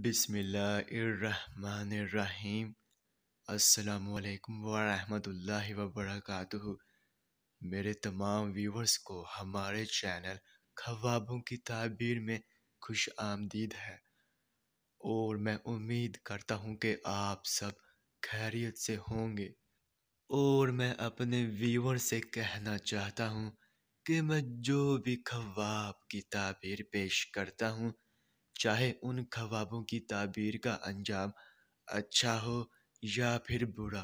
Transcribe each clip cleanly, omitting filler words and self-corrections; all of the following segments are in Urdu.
بسم اللہ الرحمن الرحیم۔ السلام علیکم ورحمۃ اللہ وبرکاتہ۔ میرے تمام ویورز کو ہمارے چینل خوابوں کی تعبیر میں خوش آمدید ہے، اور میں امید کرتا ہوں کہ آپ سب خیریت سے ہوں گے۔ اور میں اپنے ویور سے کہنا چاہتا ہوں کہ میں جو بھی خواب کی تعبیر پیش کرتا ہوں، چاہے ان خوابوں کی تعبیر کا انجام اچھا ہو یا پھر برا،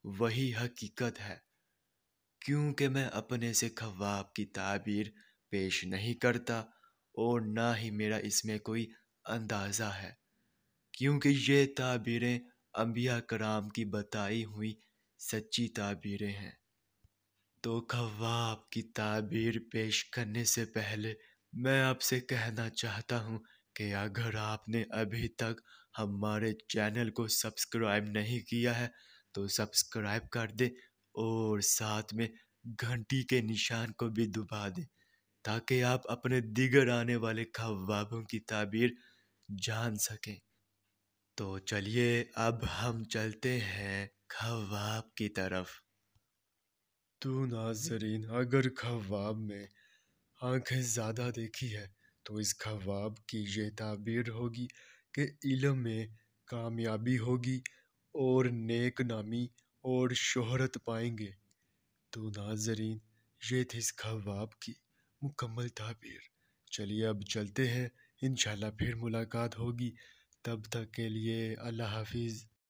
وہی حقیقت ہے، کیونکہ میں اپنے سے خواب کی تعبیر پیش نہیں کرتا، اور نہ ہی میرا اس میں کوئی اندازہ ہے، کیونکہ یہ تعبیریں انبیاء کرام کی بتائی ہوئی سچی تعبیریں ہیں۔ تو خواب کی تعبیر پیش کرنے سے پہلے میں آپ سے کہنا چاہتا ہوں کہ اگر آپ نے ابھی تک ہمارے چینل کو سبسکرائب نہیں کیا ہے تو سبسکرائب کر دیں، اور ساتھ میں گھنٹی کے نشان کو بھی دبا دیں، تاکہ آپ اپنے دیگر آنے والے خوابوں کی تعبیر جان سکیں۔ تو چلیے اب ہم چلتے ہیں خواب کی طرف۔ تو ناظرین، اگر خواب میں آنکھیں زیادہ دیکھی ہے تو اس خواب کی یہ تعبیر ہوگی کہ علم میں کامیابی ہوگی اور نیک نامی اور شہرت پائیں گے۔ تو ناظرین، یہ تھی اس خواب کی مکمل تعبیر۔ چلیے اب چلتے ہیں، انشاءاللہ پھر ملاقات ہوگی، تب تک کے لیے اللہ حافظ۔